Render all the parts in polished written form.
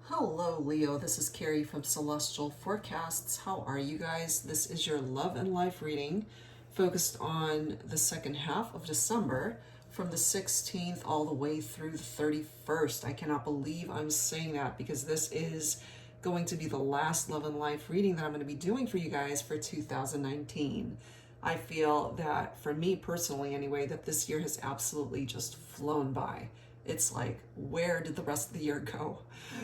Hello, Leo. This is Carrie from Celestial Forecasts. How are you guys? This is your love and life reading focused on the second half of December from the 16th all the way through the 31st. I cannot believe I'm saying that because this is going to be the last love and life reading that I'm going to be doing for you guys for 2019. I feel that for me personally anyway, that this year has absolutely just flown by. It's like, where did the rest of the year go?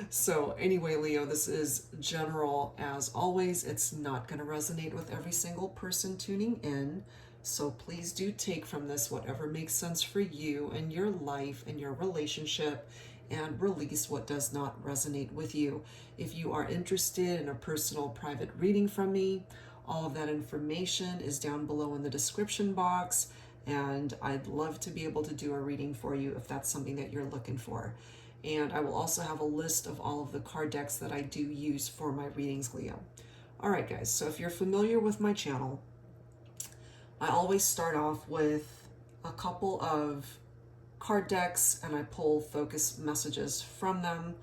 So anyway, Leo, this is general as always. It's not going to resonate with every single person tuning in. So please do take from this whatever makes sense for you and your life and your relationship, and release what does not resonate with you. If you are interested in a personal private reading from me, all of that information is down below in the description box. And I'd love to be able to do a reading for you if that's something that you're looking for. And I will also have a list of all of the card decks that I do use for my readings, Leo. All right, guys, so if you're familiar with my channel, I always start off with a couple of card decks and I pull focus messages from them.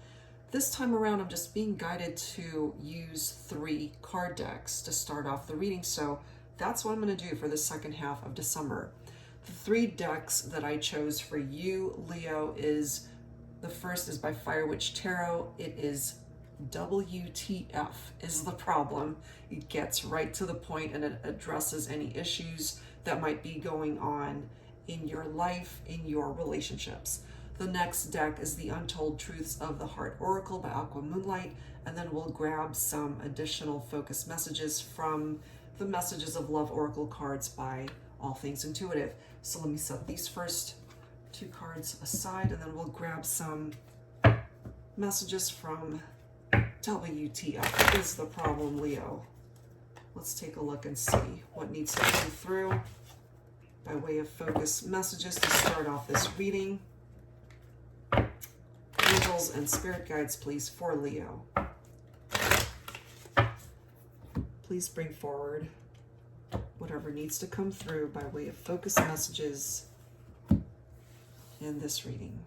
This time around, I'm just being guided to use 3 card decks to start off the reading. So that's what I'm going to do for the second half of December. The 3 decks that I chose for you, Leo, is the first is by Fire Witch Tarot. It is WTF is the problem. It gets right to the point and it addresses any issues that might be going on in your life, in your relationships. The next deck is the Untold Truths of the Heart Oracle by Aquamoonlight, and then we'll grab some additional focus messages from the Messages of Love Oracle cards by All Things Intuitive. So let me set these first 2 cards aside, and then we'll grab some messages from WTF is the problem, Leo. Let's take a look and see what needs to come through by way of focus messages to start off this reading. Angels and spirit guides, please, for Leo. Please bring forward whatever needs to come through by way of focus messages in this reading.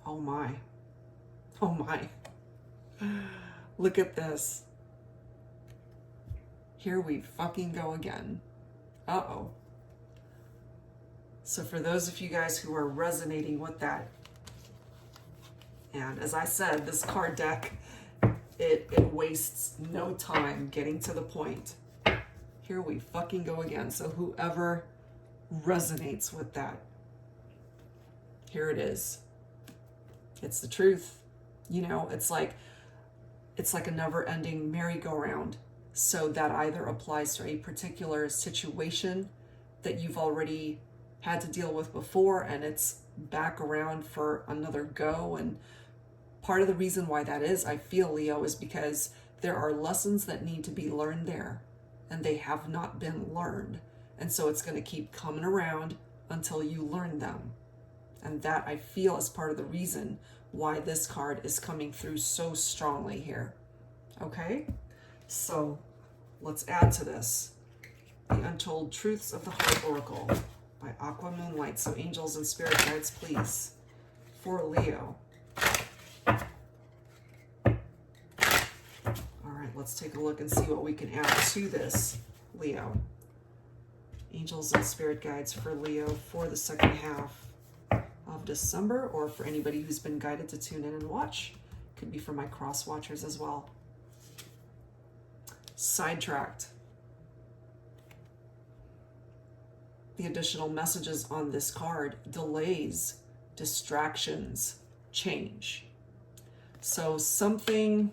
Oh my. Oh my. Look at this. Here we fucking go again. Uh-oh. So for those of you guys who are resonating with that, and as I said, this card deck, it wastes no time getting to the point. Here we fucking go again. So whoever resonates with that, here it is. It's the truth. You know, it's like a never-ending merry-go-round. So that either applies to a particular situation that you've already had to deal with before and it's back around for another go. And part of the reason why that is, I feel, Leo, is because there are lessons that need to be learned there and they have not been learned. And so it's going to keep coming around until you learn them. And that, I feel, is part of the reason why this card is coming through so strongly here. Okay? So let's add to this the Untold Truths of the Heart Oracle by Aquamoonlight. So angels and spirit guides, please, for Leo. All right, let's take a look and see what we can add to this, Leo. Angels and spirit guides for Leo for the second half of December, or for anybody who's been guided to tune in and watch. Could be for my cross watchers as well. Sidetracked. The additional messages on this card: delays, distractions, change. So something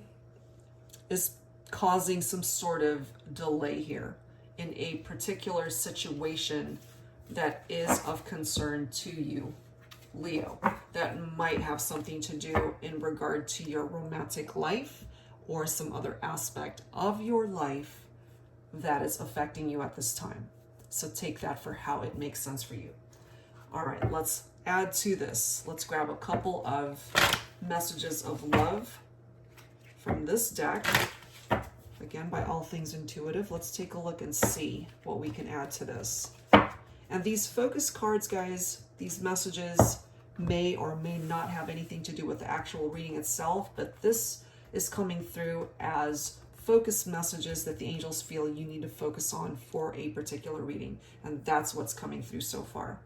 is causing some sort of delay here in a particular situation that is of concern to you, Leo. That might have something to do in regard to your romantic life or some other aspect of your life that is affecting you at this time. So take that for how it makes sense for you. All right, let's add to this. Let's grab a couple of messages of love from this deck. Again, by All Things Intuitive. Let's take a look and see what we can add to this. And these focus cards, guys, these messages may or may not have anything to do with the actual reading itself, but this is coming through as focus messages that the angels feel you need to focus on for a particular reading. And that's what's coming through so far.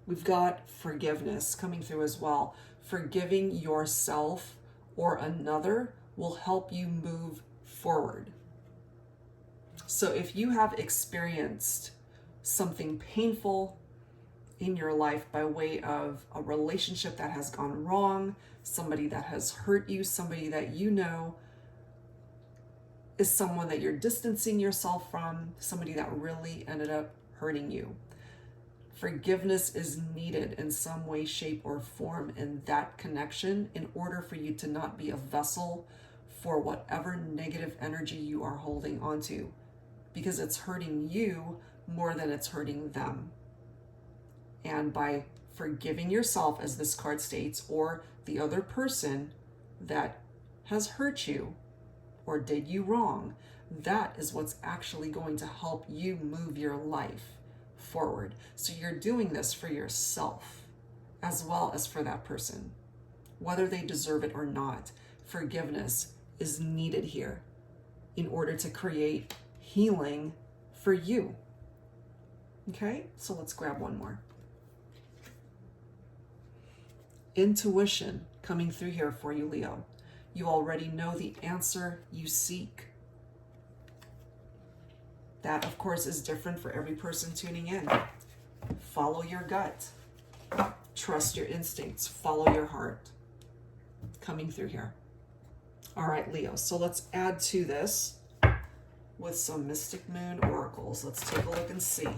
We've got forgiveness coming through as well. Forgiving yourself or another will help you move forward. So if you have experienced something painful in your life by way of a relationship that has gone wrong, somebody that has hurt you, somebody that you know is someone that you're distancing yourself from, somebody that really ended up hurting you, forgiveness is needed in some way, shape, or form in that connection in order for you to not be a vessel for whatever negative energy you are holding onto, because it's hurting you more than it's hurting them. And by forgiving yourself, as this card states, or the other person that has hurt you or did you wrong, that is what's actually going to help you move your life forward. So you're doing this for yourself as well as for that person, whether they deserve it or not. Forgiveness is needed here in order to create healing for you. Okay, so let's grab one more. Intuition coming through here for you, Leo. You already know the answer you seek. That, of course, is different for every person tuning in. Follow your gut. Trust your instincts. Follow your heart. Coming through here. All right, Leo. So let's add to this with some Mystic Moon oracles. Let's take a look and see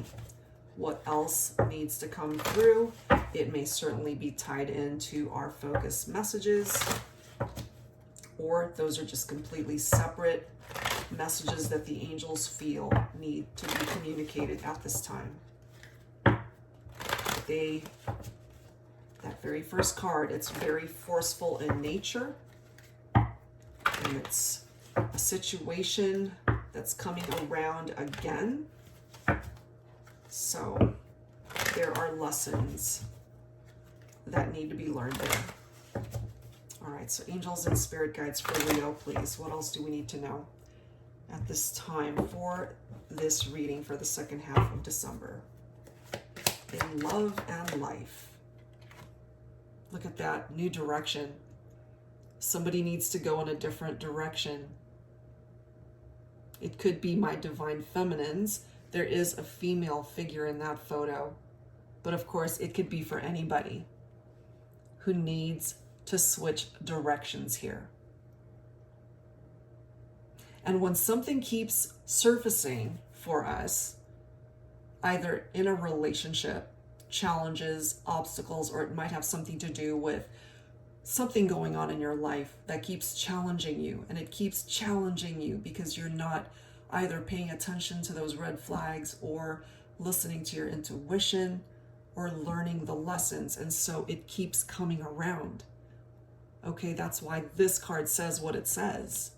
what else needs to come through. It may certainly be tied into our focus messages, or those are just completely separate messages that the angels feel need to be communicated at this time. That very first card, it's very forceful in nature, and it's a situation that's coming around again. So there are lessons that need to be learned there. All right, so angels and spirit guides for Leo, please. What else do we need to know at this time for this reading for the second half of December? In love and life. Look at that, new direction. Somebody needs to go in a different direction. It could be my divine feminines. There is a female figure in that photo, but of course it could be for anybody who needs to switch directions here. And when something keeps surfacing for us, either in a relationship, challenges, obstacles, or it might have something to do with something going on in your life that keeps challenging you, and it keeps challenging you because you're not either paying attention to those red flags or listening to your intuition or learning the lessons, and so it keeps coming around. Okay, that's why this card says what it says.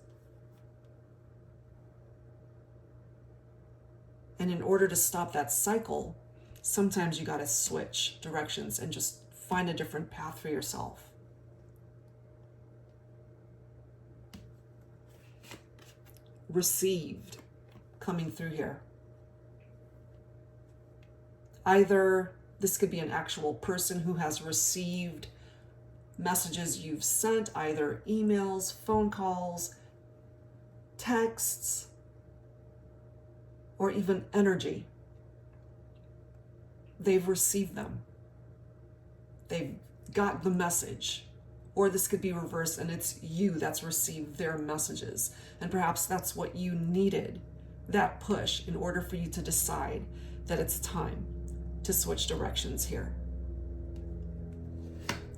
And in order to stop that cycle, sometimes you got to switch directions and just find a different path for yourself. Received coming through here. Either this could be an actual person who has received messages you've sent, either emails, phone calls, texts, or even energy. They've received them. They've got the message. Or this could be reversed and it's you that's received their messages. And perhaps that's what you needed, that push, in order for you to decide that it's time to switch directions here.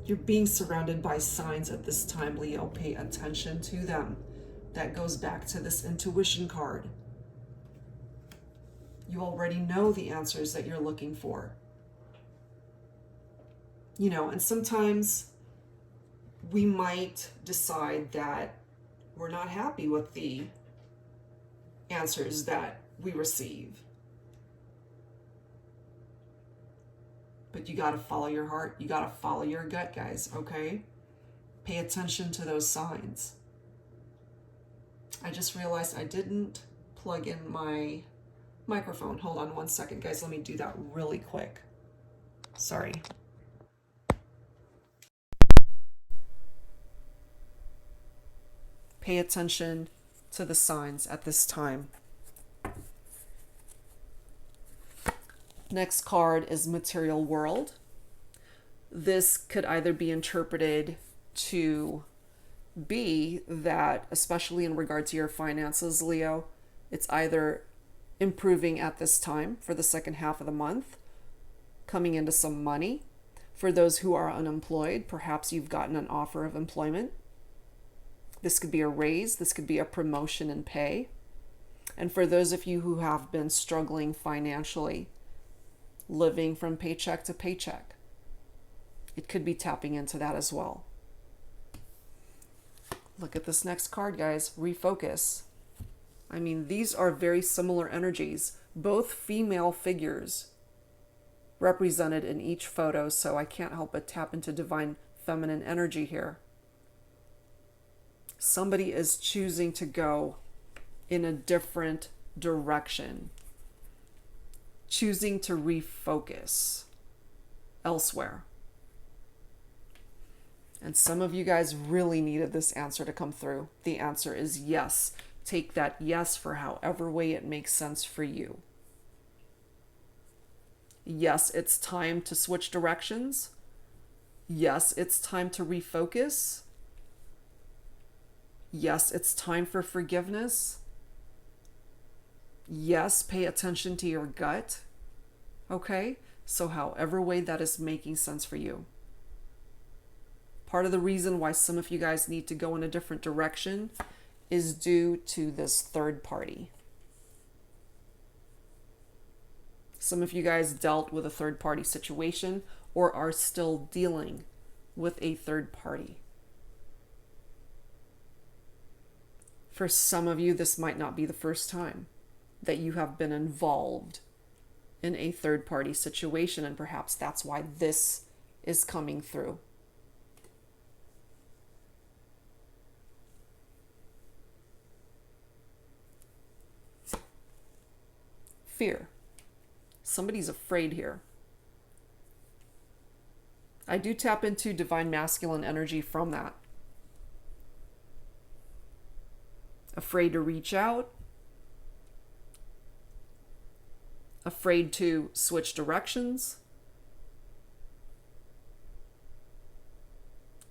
You're being surrounded by signs at this time, Leo. Pay attention to them. That goes back to this intuition card. You already know the answers that you're looking for. You know, and sometimes we might decide that we're not happy with the answers that we receive. But you got to follow your heart. You got to follow your gut, guys, okay? Pay attention to those signs. I just realized I didn't plug in my microphone. Hold on one second, guys. Let me do that really quick. Sorry. Pay attention to the signs at this time. Next card is Material World. This could either be interpreted to be that, especially in regard to your finances, Leo, it's either improving at this time for the second half of the month, coming into some money. For those who are unemployed, perhaps you've gotten an offer of employment. This could be a raise. This could be a promotion in pay. And for those of you who have been struggling financially, living from paycheck to paycheck, it could be tapping into that as well. Look at this next card, guys. Refocus. I mean, these are very similar energies. Both female figures represented in each photo, so I can't help but tap into divine feminine energy here. Somebody is choosing to go in a different direction, choosing to refocus elsewhere. And some of you guys really needed this answer to come through. The answer is yes. Take that yes for however way it makes sense for you. Yes, it's time to switch directions. Yes, it's time to refocus. Yes, it's time for forgiveness. Yes, pay attention to your gut. Okay? So however way that is making sense for you. Part of the reason why some of you guys need to go in a different direction is due to this third party. Some of you guys dealt with a third party situation or are still dealing with a third party. For some of you, this might not be the first time that you have been involved in a third party situation, and perhaps that's why this is coming through. Fear. Somebody's afraid here. I do tap into divine masculine energy from that. Afraid to reach out. Afraid to switch directions.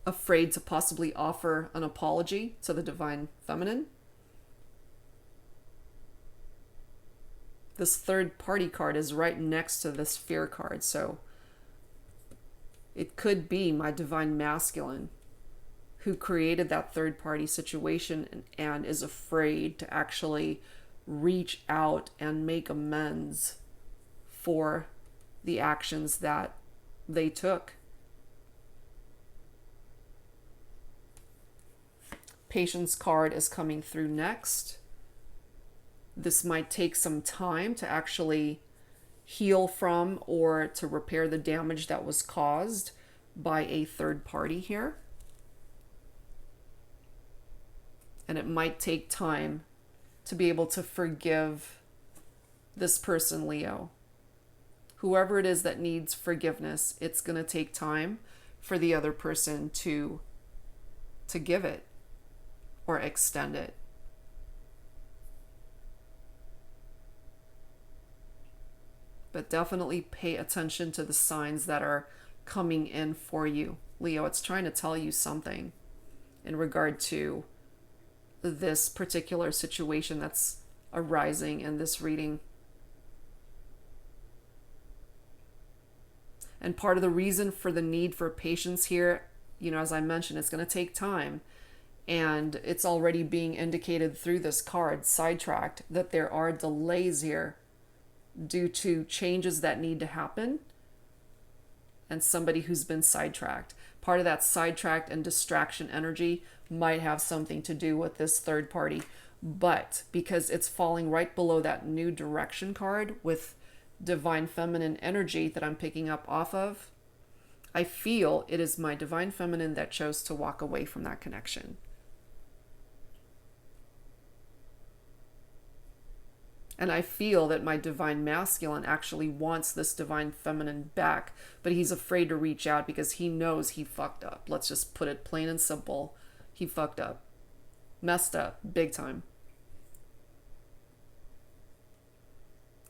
Afraid to possibly offer an apology to the divine feminine. This third party card is right next to this fear card, so it could be my divine masculine who created that third party situation and is afraid to actually reach out and make amends for the actions that they took. Patience card is coming through next. This might take some time to actually heal from or to repair the damage that was caused by a third party here. And it might take time to be able to forgive this person, Leo. Whoever it is that needs forgiveness, it's going to take time for the other person to give it or extend it. But definitely pay attention to the signs that are coming in for you. Leo, it's trying to tell you something in regard to this particular situation that's arising in this reading. And part of the reason for the need for patience here, as I mentioned, it's going to take time. And it's already being indicated through this card, sidetracked, that there are delays here due to changes that need to happen and somebody who's been sidetracked. Part of that sidetracked and distraction energy might have something to do with this third party, but because it's falling right below that new direction card with divine feminine energy that I'm picking up off of, I feel it is my divine feminine that chose to walk away from that connection. And I feel that my divine masculine actually wants this divine feminine back, but he's afraid to reach out because he knows he fucked up. Let's just put it plain and simple. He fucked up. Messed up. Big time.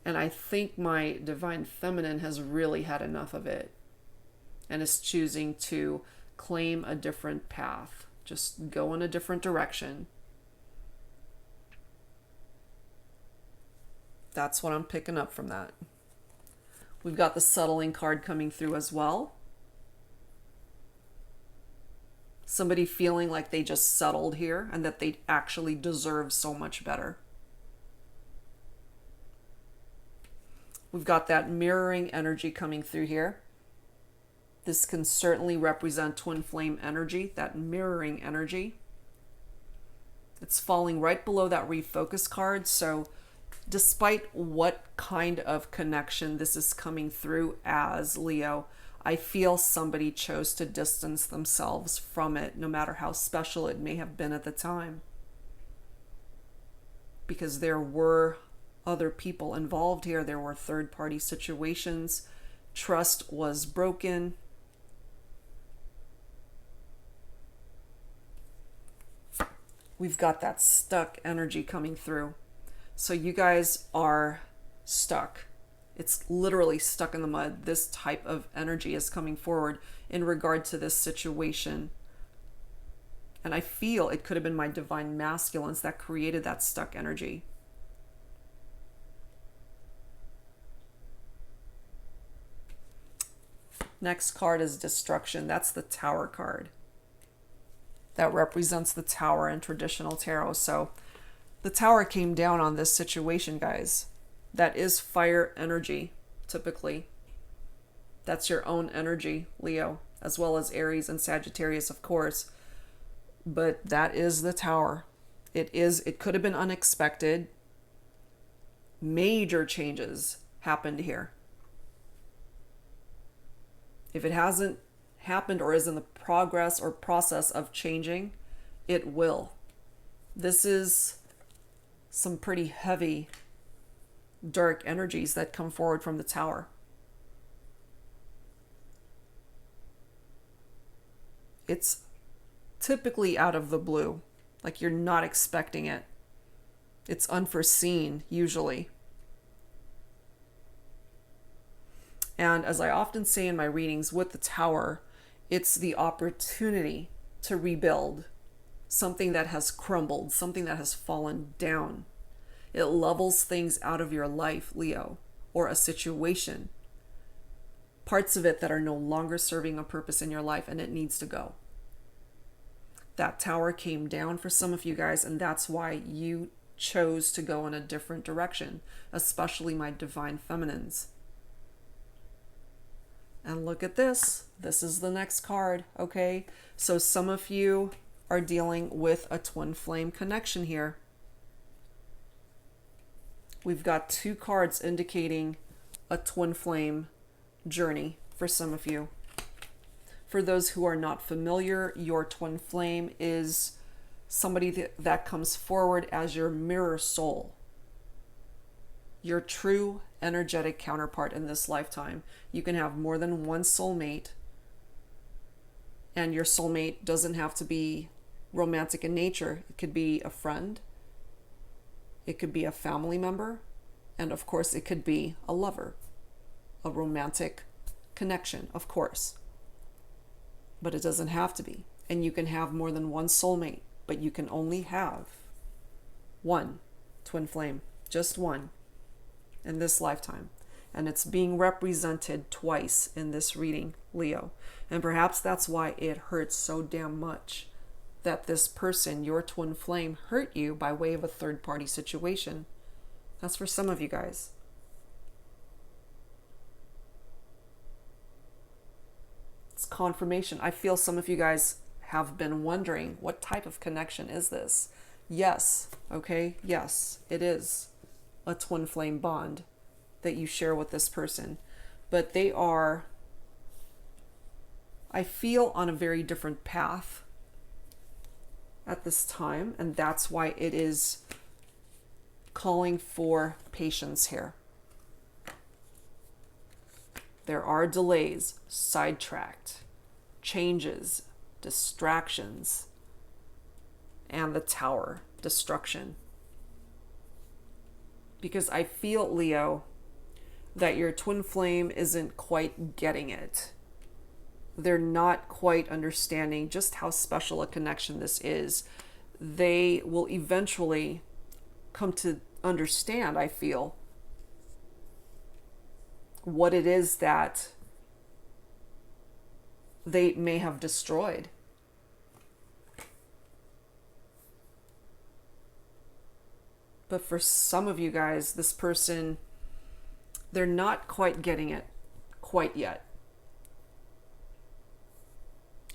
And I think my divine feminine has really had enough of it and is choosing to claim a different path. Just go in a different direction. That's what I'm picking up from that. We've got the settling card coming through as well. Somebody feeling like they just settled here and that they actually deserve so much better. We've got that mirroring energy coming through here. This can certainly represent twin flame energy, that mirroring energy. It's falling right below that refocus card, so despite what kind of connection this is coming through as, Leo, I feel somebody chose to distance themselves from it, no matter how special it may have been at the time. Because there were other people involved here. There were third-party situations. Trust was broken. We've got that stuck energy coming through. So you guys are stuck. It's literally stuck in the mud. This type of energy is coming forward in regard to this situation. And I feel it could have been my divine masculines that created that stuck energy. Next card is destruction. That's the Tower card. That represents the Tower in traditional tarot. So the Tower came down on this situation, guys. That is fire energy, typically. That's your own energy, Leo, as well as Aries and Sagittarius, of course. But that is the Tower. It could have been unexpected. Major changes happened here. If it hasn't happened or is in the progress or process of changing, it will. This is some pretty heavy, dark energies that come forward from the Tower. It's typically out of the blue, like you're not expecting it. It's unforeseen, usually. And as I often say in my readings with the Tower, it's the opportunity to rebuild something that has crumbled, something that has fallen down. It levels things out of your life, Leo, or a situation. Parts of it that are no longer serving a purpose in your life, and it needs to go. That Tower came down for some of you guys, and that's why you chose to go in a different direction, especially my divine feminines. And look at this. This is the next card, okay? So some of you are dealing with a twin flame connection here. We've got two cards indicating a twin flame journey for some of you. For those who are not familiar, your twin flame is somebody that comes forward as your mirror soul. Your true energetic counterpart in this lifetime. You can have more than one soulmate, and your soulmate doesn't have to be romantic in nature. It could be a friend, it could be a family member, and of course it could be a lover, a romantic connection, of course. But it doesn't have to be. And you can have more than one soulmate, but you can only have one twin flame, just one, in this lifetime. And it's being represented twice in this reading, Leo. And perhaps that's why it hurts so damn much that this person, your twin flame, hurt you by way of a third-party situation. That's for some of you guys. It's confirmation. I feel some of you guys have been wondering, what type of connection is this? Yes, okay, yes, it is a twin flame bond. that you share with this person. But they are, I feel, on a very different path at this time, and that's why it is calling for patience here. There are delays, sidetracked, changes, distractions, and the Tower, destruction. Because I feel, Leo, that your twin flame isn't quite getting it. They're not quite understanding just how special a connection this is. They will eventually come to understand, I feel, what it is that they may have destroyed. But for some of you guys, this person, they're not quite getting it quite yet.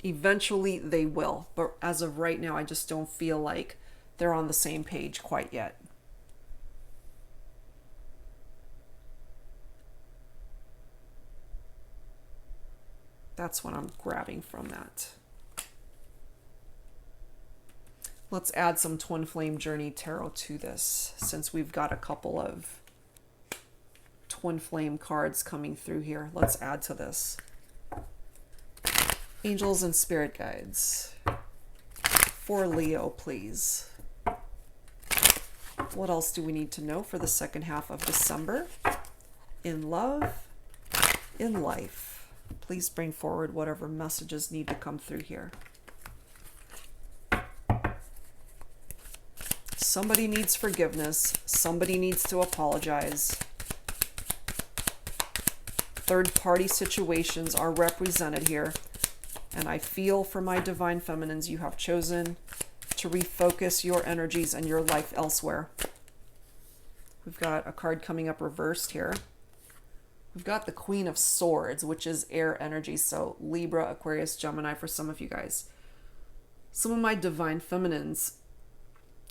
Eventually they will, but as of right now, I just don't feel like they're on the same page quite yet. That's what I'm grabbing from that. Let's add some Twin Flame Journey Tarot to this, since we've got a couple of Twin Flame cards coming through here. Let's add to this. Angels and Spirit Guides. For Leo, please. What else do we need to know for the second half of December? In love, in life. Please bring forward whatever messages need to come through here. Somebody needs forgiveness. Somebody needs to apologize. Third-party situations are represented here. And I feel, for my divine feminines, you have chosen to refocus your energies and your life elsewhere. We've got a card coming up reversed here. We've got the Queen of Swords, which is air energy. So Libra, Aquarius, Gemini for some of you guys. Some of my divine feminines,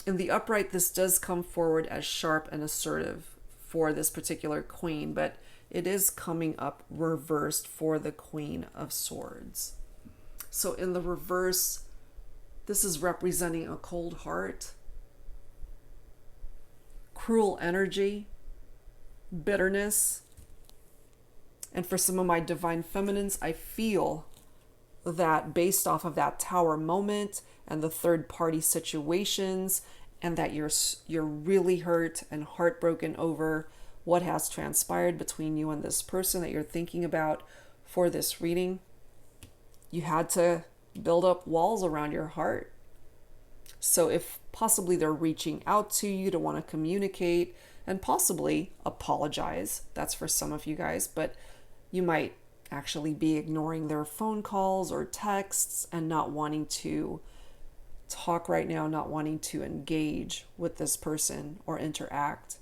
in the upright, this does come forward as sharp and assertive for this particular queen, but it is coming up reversed for the Queen of Swords. So in the reverse, this is representing a cold heart, cruel energy, bitterness. And for some of my divine feminines, I feel that based off of that Tower moment and the third party situations, and that you're really hurt and heartbroken over what has transpired between you and this person that you're thinking about for this reading, you had to build up walls around your heart. So if possibly they're reaching out to you to want to communicate and possibly apologize, that's for some of you guys, but you might actually be ignoring their phone calls or texts and not wanting to talk right now, not wanting to engage with this person or interact.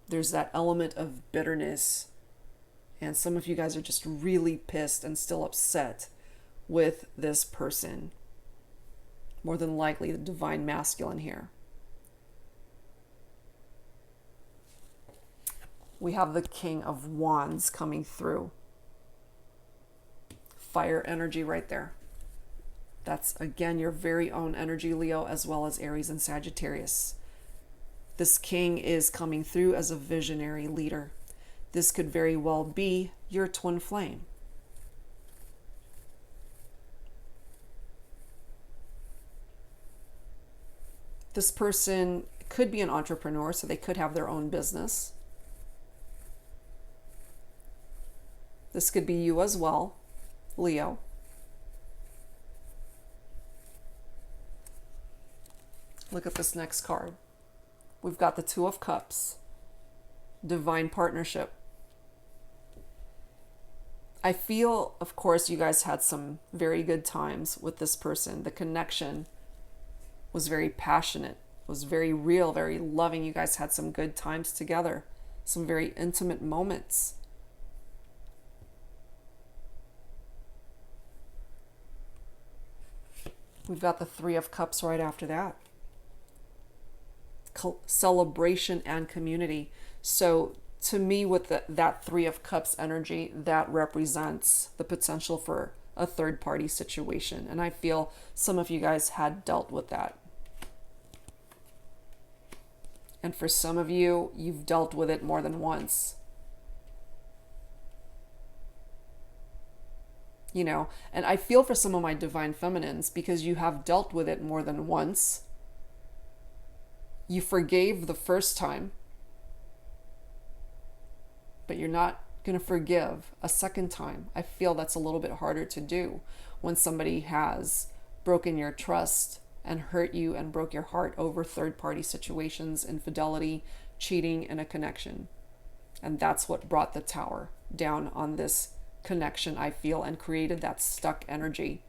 There's that element of bitterness, and some of you guys are just really pissed and still upset with this person. More than likely the divine masculine here. We have the King of Wands coming through. Fire energy right there. That's, again, your very own energy, Leo, as well as Aries and Sagittarius. This king is coming through as a visionary leader. This could very well be your twin flame. This person could be an entrepreneur, so they could have their own business. This could be you as well, Leo. Look at this next card. We've got the Two of Cups, divine partnership. I feel, of course, you guys had some very good times with this person. The connection was very passionate, was very real, very loving. You guys had some good times together, some very intimate moments. We've got the Three of Cups right after that. Celebration and community. So to me, with that Three of Cups energy, that represents the potential for a third party situation. And I feel some of you guys had dealt with that. And for some of you, you've dealt with it more than once. You know, and I feel for some of my divine feminines, because you have dealt with it more than once. You forgave the first time, but you're not going to forgive a second time. I feel that's a little bit harder to do when somebody has broken your trust and hurt you and broke your heart over third-party situations, infidelity, cheating, and a connection. And that's what brought the Tower down on this connection, I feel, and created that stuck energy.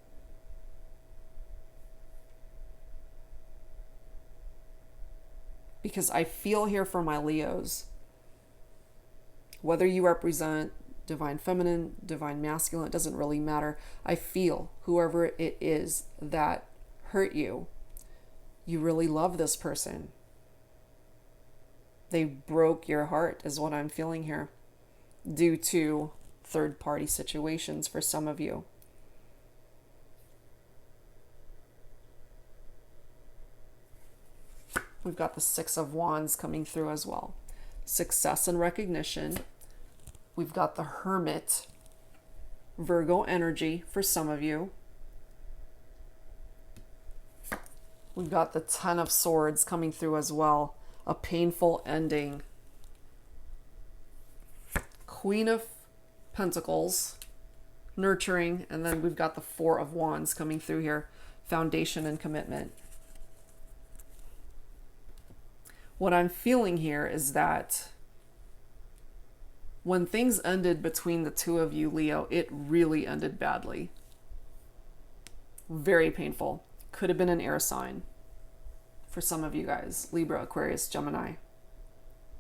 Because I feel here for my Leos, whether you represent divine feminine, divine masculine, it doesn't really matter. I feel whoever it is that hurt you, you really love this person. They broke your heart is what I'm feeling here, due to third-party situations for some of you. We've got the Six of Wands coming through as well. Success and recognition. We've got the Hermit, Virgo energy for some of you. We've got the Ten of Swords coming through as well. A painful ending. Queen of Pentacles, nurturing, and then we've got the Four of Wands coming through here. Foundation and commitment. What I'm feeling here is that when things ended between the two of you, Leo, it really ended badly. Very painful. Could have been an air sign for some of you guys. Libra, Aquarius, Gemini.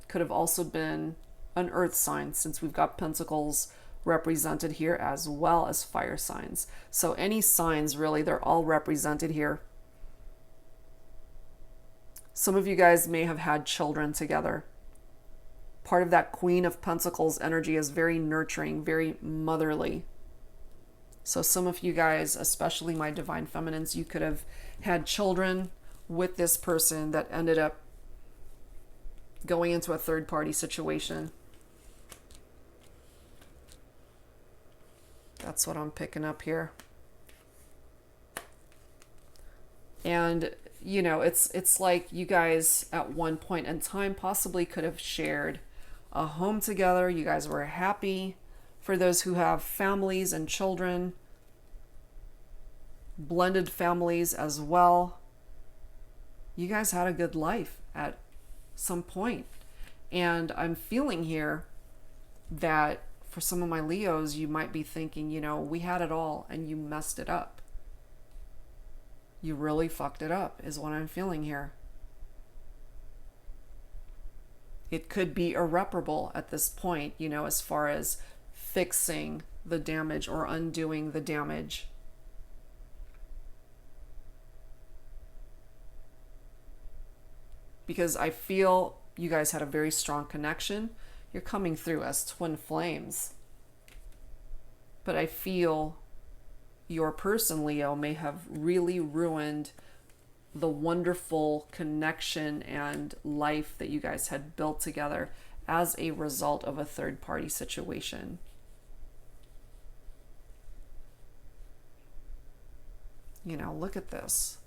Could have also been an earth sign, since we've got Pentacles represented here, as well as fire signs. So any signs, really, they're all represented here. Some of you guys may have had children together. Part of that Queen of Pentacles energy is very nurturing, very motherly. So some of you guys, especially my divine feminines, you could have had children with this person that ended up going into a third-party situation. That's what I'm picking up here. And you know, it's like you guys at one point in time possibly could have shared a home together. You guys were happy. For those who have families and children, blended families as well, you guys had a good life at some point. And I'm feeling here that for some of my Leos, you might be thinking, you know, we had it all and you messed it up. You really fucked it up, is what I'm feeling here. It could be irreparable at this point, you know, as far as fixing the damage or undoing the damage. Because I feel you guys had a very strong connection. You're coming through as twin flames. But I feel your person, Leo, may have really ruined the wonderful connection and life that you guys had built together as a result of a third-party situation. You know, look at this.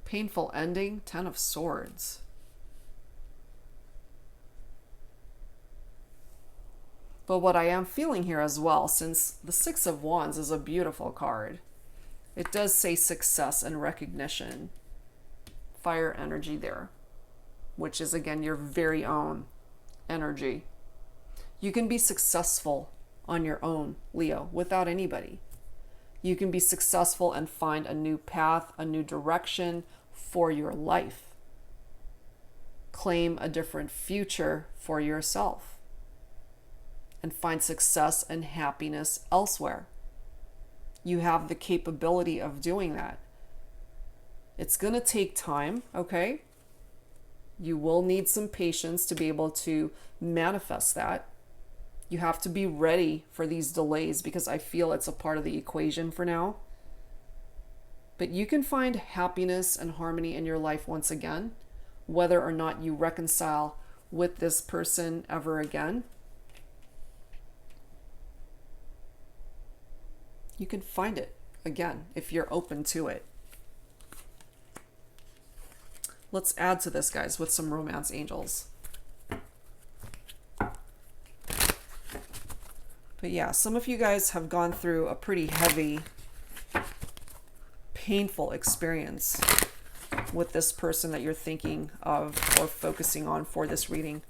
Painful ending, Ten of Swords. But what I am feeling here as well, since the Six of Wands is a beautiful card, it does say success and recognition. Fire energy there, which is, again, your very own energy. You can be successful on your own, Leo, without anybody. You can be successful and find a new path, a new direction for your life. Claim a different future for yourself. And find success and happiness elsewhere. You have the capability of doing that. It's going to take time, okay? You will need some patience to be able to manifest that. You have to be ready for these delays because I feel it's a part of the equation for now. But you can find happiness and harmony in your life once again, whether or not you reconcile with this person ever again. You can find it again if you're open to it. Let's add to this, guys, with some romance angels. But yeah, some of you guys have gone through a pretty heavy, painful experience with this person that you're thinking of or focusing on for this reading.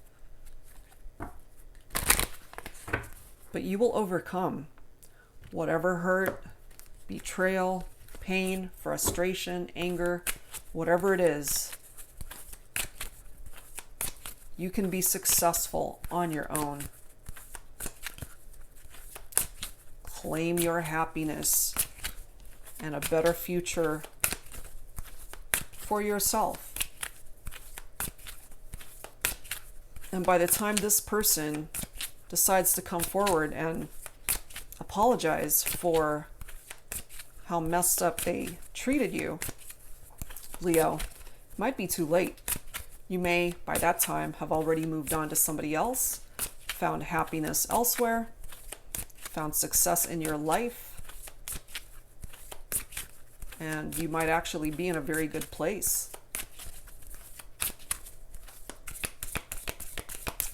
But you will overcome whatever hurt, betrayal, pain, frustration, anger, whatever it is. You can be successful on your own. Claim your happiness and a better future for yourself. And by the time this person decides to come forward and apologize for how messed up they treated you, Leo, it might be too late. You may, by that time, have already moved on to somebody else, found happiness elsewhere, found success in your life, and you might actually be in a very good place.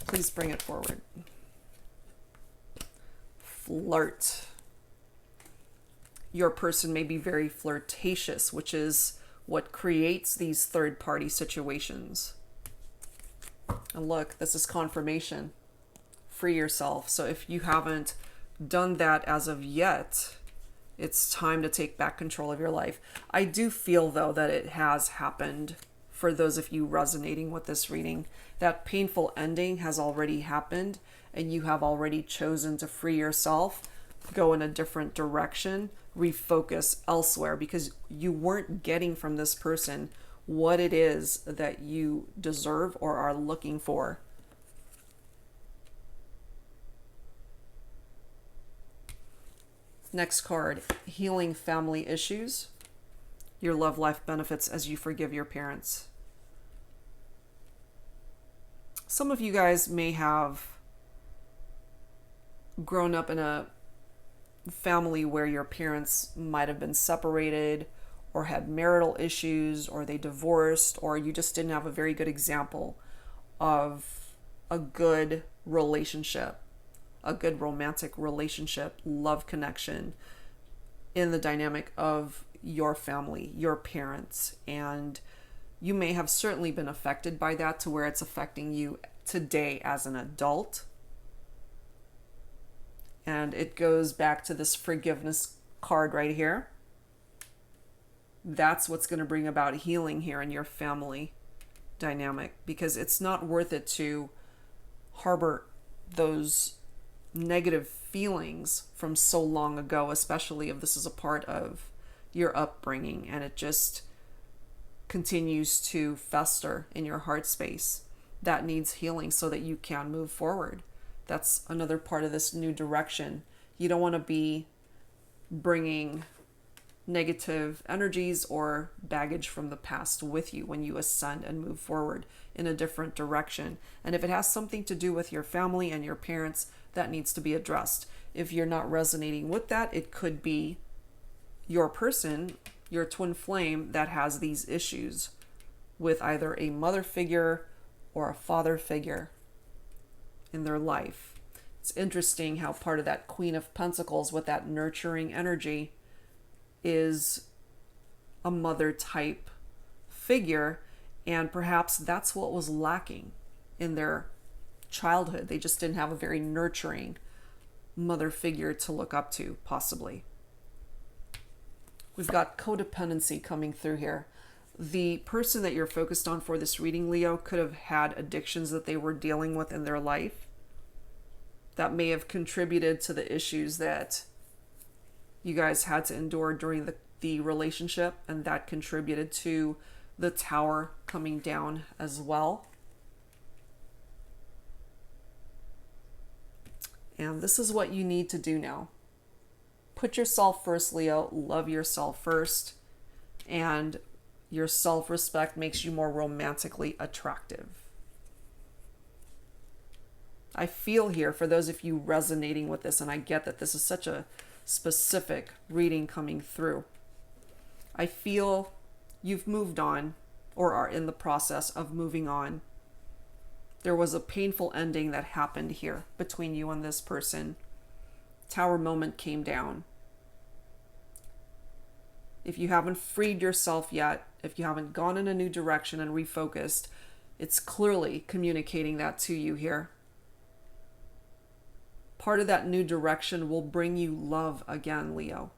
Please bring it forward. Flirt. Your person may be very flirtatious, which is what creates these third-party situations. And look, this is confirmation. Free yourself. So if you haven't done that as of yet, it's time to take back control of your life. I do feel, though, that it has happened for those of you resonating with this reading. That painful ending has already happened, and you have already chosen to free yourself, go in a different direction, refocus elsewhere, because you weren't getting from this person what it is that you deserve or are looking for. Next card, healing family issues. Your love life benefits as you forgive your parents. Some of you guys may have grown up in a family where your parents might have been separated or had marital issues, or they divorced, or you just didn't have a very good example of a good relationship, a good romantic relationship, love connection in the dynamic of your family, your parents. And you may have certainly been affected by that to where it's affecting you today as an adult. And it goes back to this forgiveness card right here. That's what's going to bring about healing here in your family dynamic, because it's not worth it to harbor those negative feelings from so long ago, especially if this is a part of your upbringing and it just continues to fester in your heart space. That needs healing so that you can move forward. That's another part of this new direction. You don't want to be bringing negative energies or baggage from the past with you when you ascend and move forward in a different direction. And if it has something to do with your family and your parents, that needs to be addressed. If you're not resonating with that, it could be your person, your twin flame, that has these issues with either a mother figure or a father figure in their life. It's interesting how part of that Queen of Pentacles with that nurturing energy is a mother type figure, and perhaps that's what was lacking in their childhood. They just didn't have a very nurturing mother figure to look up to, possibly. We've got codependency coming through here. The person that you're focused on for this reading, Leo, could have had addictions that they were dealing with in their life that may have contributed to the issues that you guys had to endure during the relationship, and that contributed to the Tower coming down as well. And this is what you need to do now. Put yourself first, Leo. Love yourself first. And your self-respect makes you more romantically attractive. I feel here, for those of you resonating with this, and I get that this is such a specific reading coming through, I feel you've moved on or are in the process of moving on. There was a painful ending that happened here between you and this person. Tower moment came down. If you haven't freed yourself yet, if you haven't gone in a new direction and refocused, it's clearly communicating that to you here. Part of that new direction will bring you love again, Leo.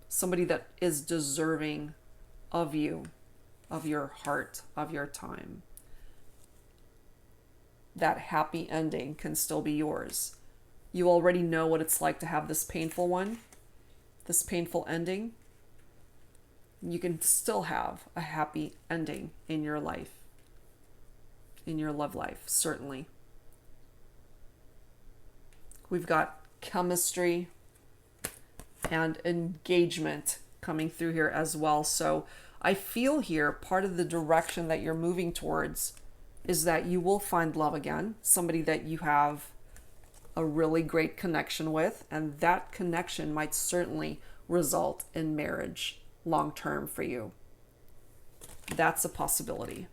Somebody that is deserving of you, of your heart, of your time. That happy ending can still be yours. You already know what it's like to have this painful one, this painful ending. You can still have a happy ending in your life, in your love life, certainly. We've got chemistry and engagement coming through here as well. So I feel here part of the direction that you're moving towards is that you will find love again, somebody that you have a really great connection with, and that connection might certainly result in marriage long term for you. That's a possibility.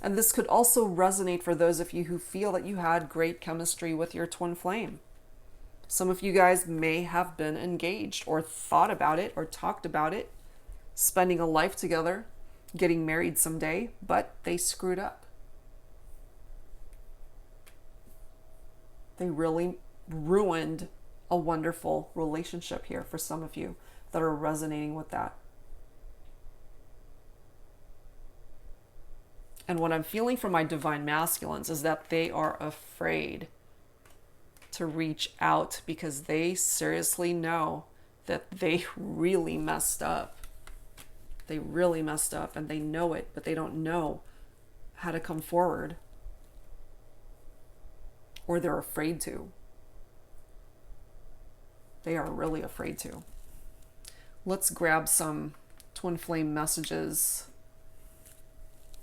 And this could also resonate for those of you who feel that you had great chemistry with your twin flame. Some of you guys may have been engaged or thought about it or talked about it, spending a life together, getting married someday, but they screwed up. They really ruined a wonderful relationship here for some of you that are resonating with that. And what I'm feeling from my divine masculines is that they are afraid to reach out because they seriously know that they really messed up. They really messed up and they know it, but they don't know how to come forward. Or they're afraid to. They are really afraid to. Let's grab some twin flame messages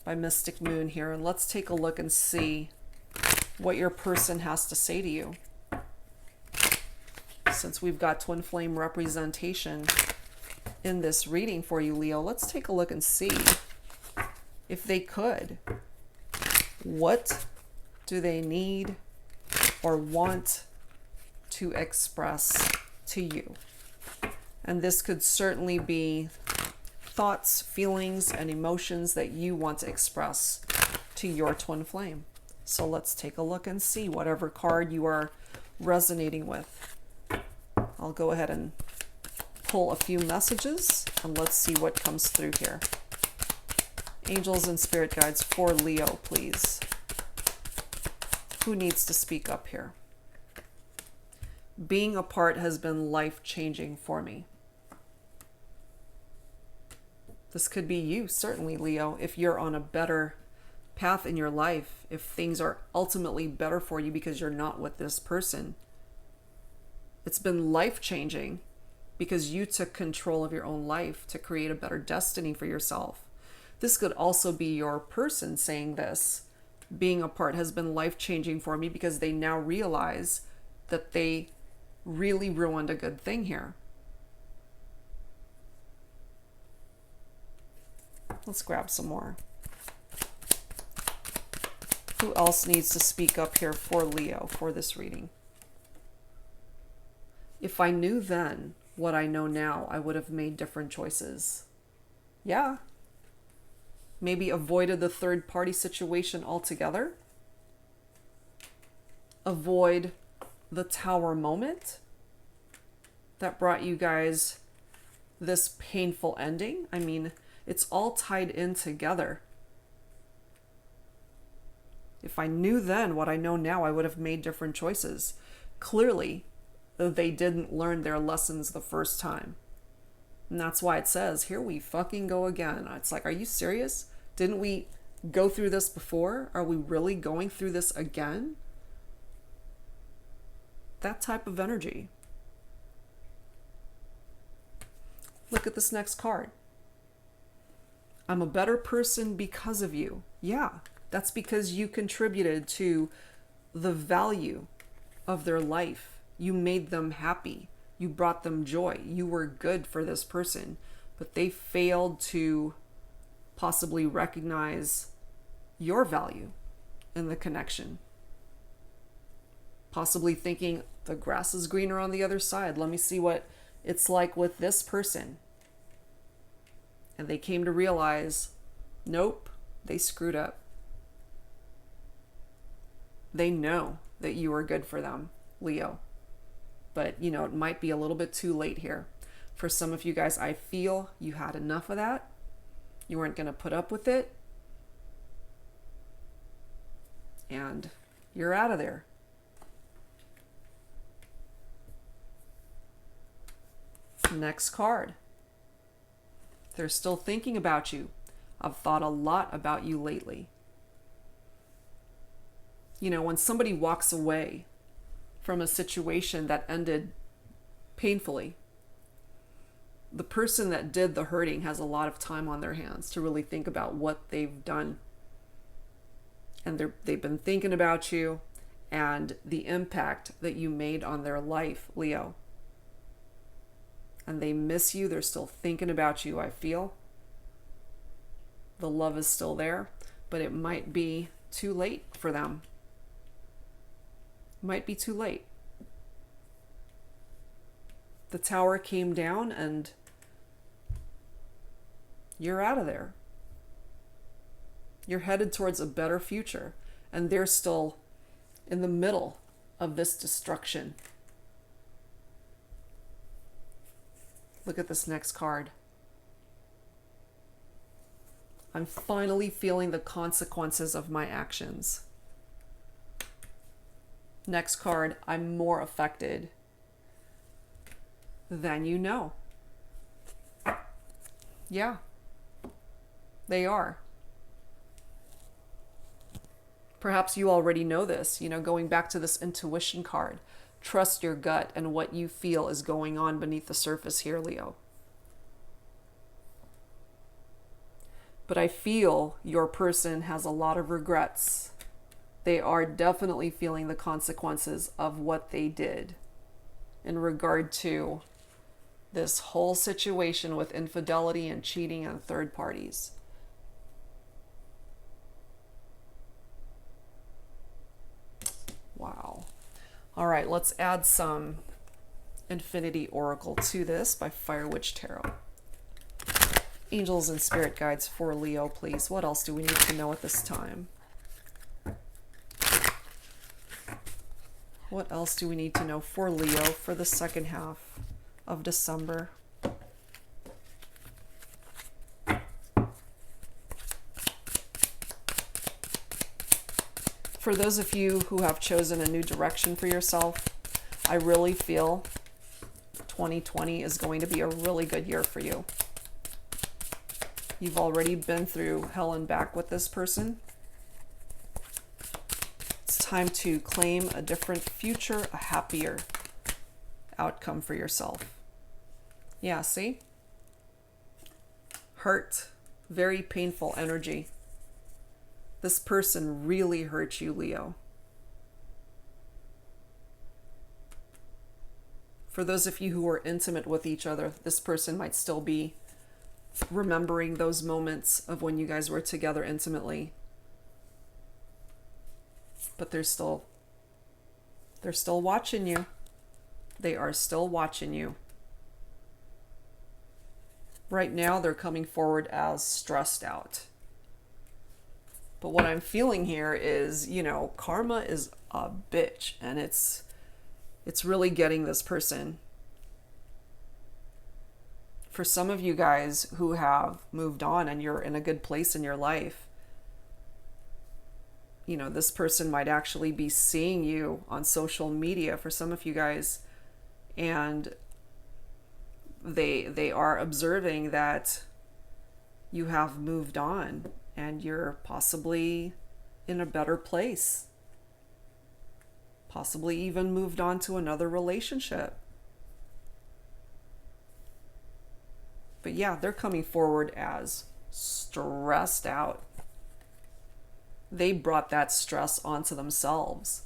by Mystic Moon here, and let's take a look and see what your person has to say to you. Since we've got twin flame representation in this reading for you, Leo, let's take a look and see if they could. What do they need or want to express to you? And this could certainly be thoughts, feelings, and emotions that you want to express to your twin flame. So let's take a look and see whatever card you are resonating with. I'll go ahead and pull a few messages and let's see what comes through here. Angels and spirit guides for Leo, please. Who needs to speak up here? Being apart has been life-changing for me. This could be you, certainly, Leo, if you're on a better path in your life, if things are ultimately better for you because you're not with this person. It's been life-changing because you took control of your own life to create a better destiny for yourself. This could also be your person saying this. Being apart has been life-changing for me because they now realize that they really ruined a good thing here. Let's grab some more. Who else needs to speak up here for Leo for this reading? If I knew then what I know now, I would have made different choices. Yeah. Maybe avoided the third party situation altogether. Avoid the tower moment that brought you guys this painful ending. I mean, it's all tied in together. If I knew then what I know now, I would have made different choices. Clearly, they didn't learn their lessons the first time. And that's why it says, here we fucking go again. It's like, are you serious? Didn't we go through this before? Are we really going through this again? That type of energy. Look at this next card. I'm a better person because of you. Yeah, that's because you contributed to the value of their life. You made them happy. You brought them joy. You were good for this person, but they failed to possibly recognize your value in the connection. Possibly thinking the grass is greener on the other side. Let me see what it's like with this person. And they came to realize, nope, they screwed up. They know that you are good for them, Leo. But, it might be a little bit too late here. For some of you guys, I feel you had enough of that. You weren't going to put up with it. And you're out of there. Next card. They're still thinking about you. I've thought a lot about you lately. When somebody walks away from a situation that ended painfully, the person that did the hurting has a lot of time on their hands to really think about what they've done. And they've been thinking about you and the impact that you made on their life, Leo. And they miss you. They're still thinking about you, I feel. The love is still there, but it might be too late for them. Might be too late. The tower came down and you're out of there. You're headed towards a better future, and they're still in the middle of this destruction. Look at this next card. I'm finally feeling the consequences of my actions. Next card, I'm more affected than you know. Yeah, they are. Perhaps you already know this, going back to this intuition card. Trust your gut and what you feel is going on beneath the surface here, Leo. But I feel your person has a lot of regrets. They are definitely feeling the consequences of what they did in regard to this whole situation with infidelity and cheating on third parties. Wow. All right, let's add some Infinity Oracle to this by Fire Witch Tarot. Angels and spirit guides for Leo, please. What else do we need to know at this time? What else do we need to know for Leo for the second half of December? For those of you who have chosen a new direction for yourself, I really feel 2020 is going to be a really good year for you. You've already been through hell and back with this person. It's time to claim a different future, a happier outcome for yourself. Yeah, see? Hurt, very painful energy. This person really hurt you, Leo. For those of you who are intimate with each other, this person might still be remembering those moments of when you guys were together intimately. But they're still watching you. They are still watching you. Right now, they're coming forward as stressed out. But what I'm feeling here is, karma is a bitch, and it's really getting this person. For some of you guys who have moved on and you're in a good place in your life, this person might actually be seeing you on social media for some of you guys, and They are observing that you have moved on and you're possibly in a better place. Possibly even moved on to another relationship. But yeah, they're coming forward as stressed out. They brought that stress onto themselves.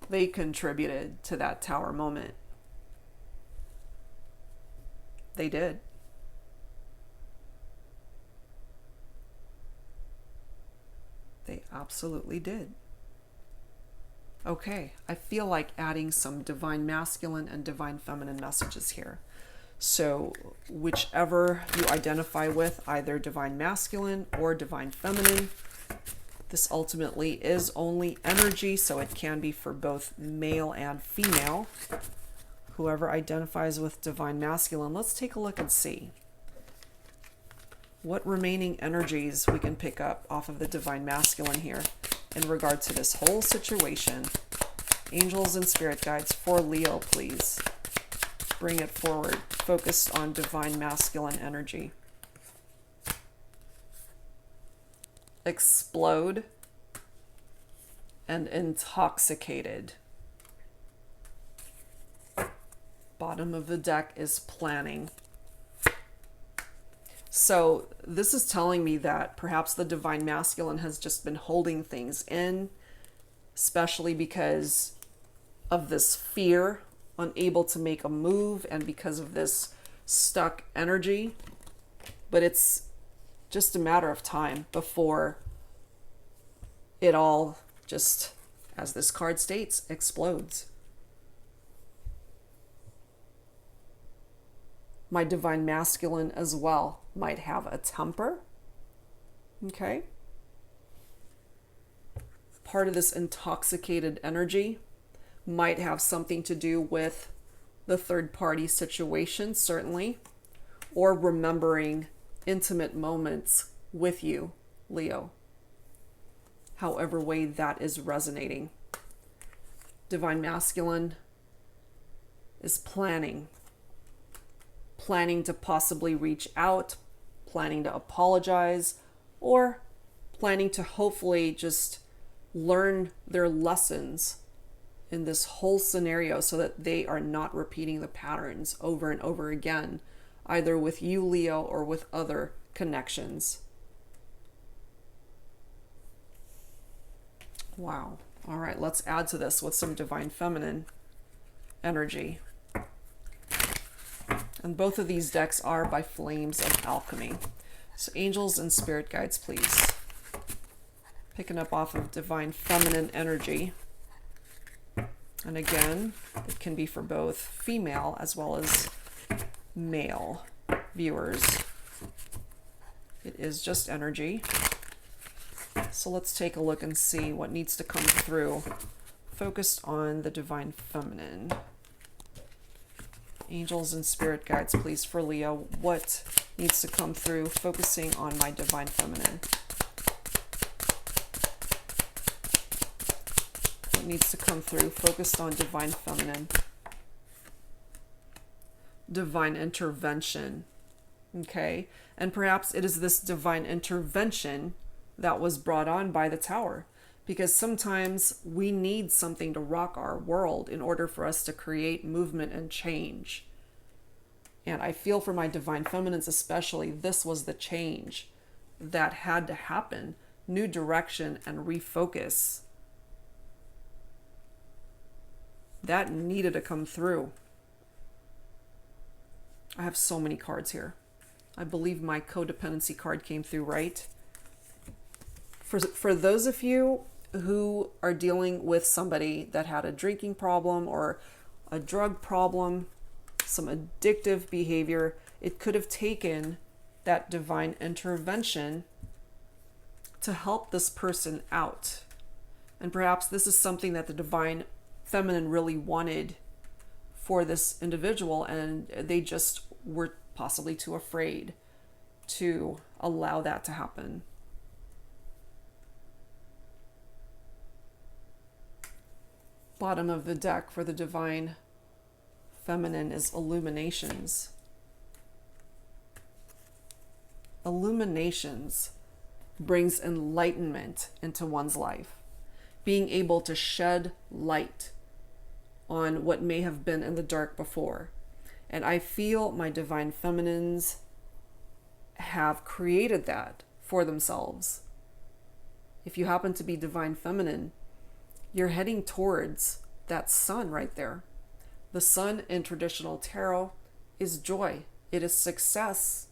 They contributed to that tower moment. They did. They absolutely did. Okay, I feel like adding some divine masculine and divine feminine messages here. So whichever you identify with, either divine masculine or divine feminine, this ultimately is only energy, so it can be for both male and female. Whoever identifies with divine masculine, let's take a look and see what remaining energies we can pick up off of the divine masculine here in regard to this whole situation. Angels and spirit guides for Leo, please. Bring it forward. Focused on divine masculine energy. Explode and intoxicated. Bottom of the deck is planning. So this is telling me that perhaps the divine masculine has just been holding things in, especially because of this fear, unable to make a move, and because of this stuck energy. But it's just a matter of time before it all just, as this card states, explodes. My divine masculine as well might have a temper. Okay. Part of this intoxicated energy might have something to do with the third party situation, certainly, or remembering intimate moments with you, Leo. However way that is resonating. Divine masculine is planning to possibly reach out, planning to apologize, or planning to hopefully just learn their lessons in this whole scenario so that they are not repeating the patterns over and over again, either with you, Leo, or with other connections. Wow. All right, let's add to this with some divine feminine energy. And both of these decks are by Flames of Alchemy. So angels and spirit guides, please. Picking up off of divine feminine energy. And again, it can be for both female as well as male viewers. It is just energy. So let's take a look and see what needs to come through. Focused on the divine feminine. Angels and spirit guides, please, for Leo. What needs to come through? Focusing on my divine feminine. What needs to come through? Focused on divine feminine. Divine intervention. Okay. And perhaps it is this divine intervention that was brought on by the tower. Because sometimes we need something to rock our world in order for us to create movement and change. And I feel for my divine feminines especially, this was the change that had to happen. New direction and refocus. That needed to come through. I have so many cards here. I believe my codependency card came through, right? For those of you who are dealing with somebody that had a drinking problem or a drug problem, some addictive behavior, it could have taken that divine intervention to help this person out. And perhaps this is something that the divine feminine really wanted for this individual, and they just were possibly too afraid to allow that to happen. Bottom of the deck for the divine feminine is illuminations. illuminations brings enlightenment into one's life. Being able to shed light on what may have been in the dark before. And I feel my divine feminines have created that for themselves. If you happen to be divine feminine, you're heading towards that sun right there. The sun in traditional tarot is joy. It is success.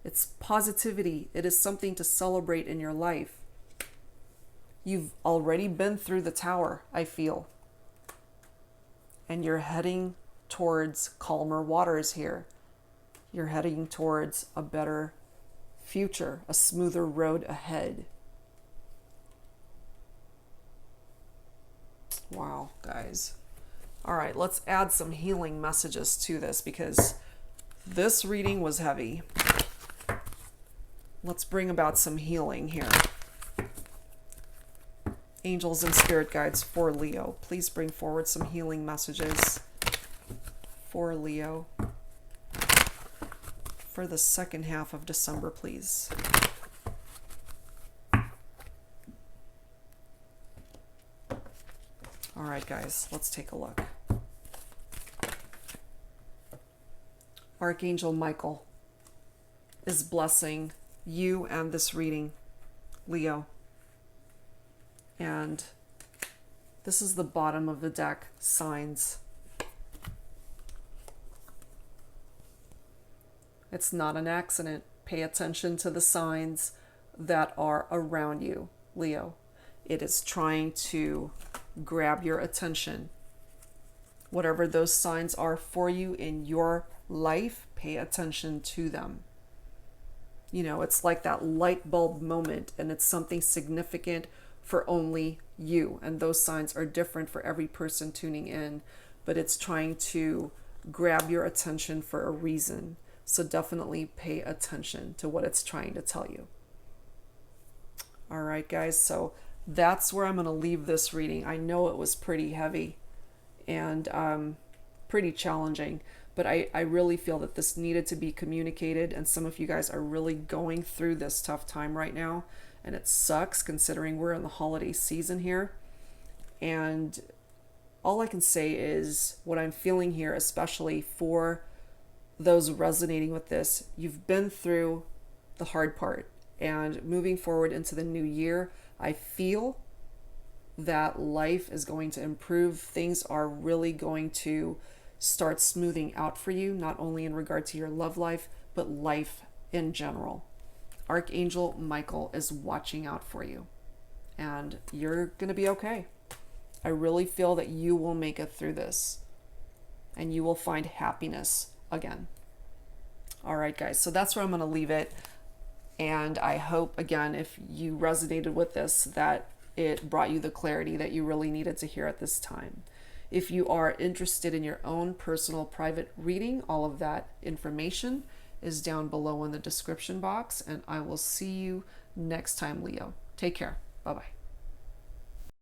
It's positivity. It is something to celebrate in your life. You've already been through the tower, I feel. And you're heading towards calmer waters here. You're heading towards a better future, a smoother road ahead. Wow, guys. All right, let's add some healing messages to this because this reading was heavy. Let's bring about some healing here. Angels and spirit guides for Leo, please bring forward some healing messages for Leo for the second half of December, please. All right, guys, let's take a look. Archangel Michael is blessing you and this reading, Leo. And this is the bottom of the deck, signs. It's not an accident. Pay attention to the signs that are around you, Leo. It is trying to grab your attention. Whatever those signs are for you in your life, pay attention to them. You know, it's like that light bulb moment, and it's something significant for only you. And those signs are different for every person tuning in, but it's trying to grab your attention for a reason. So definitely pay attention to what it's trying to tell you. All right, guys, so that's where I'm going to leave this reading. I know it was pretty heavy and pretty challenging, but I really feel that this needed to be communicated, and some of you guys are really going through this tough time right now, and it sucks considering we're in the holiday season here. And all I can say is what I'm feeling here, especially for those resonating with this, you've been through the hard part, and moving forward into the new year, I feel that life is going to improve. Things are really going to start smoothing out for you, not only in regard to your love life, but life in general. Archangel Michael is watching out for you, and you're going to be okay. I really feel that you will make it through this, and you will find happiness again. All right, guys, so that's where I'm going to leave it. And I hope, again, if you resonated with this, that it brought you the clarity that you really needed to hear at this time. If you are interested in your own personal private reading, all of that information is down below in the description box. And I will see you next time, Leo. Take care. Bye-bye.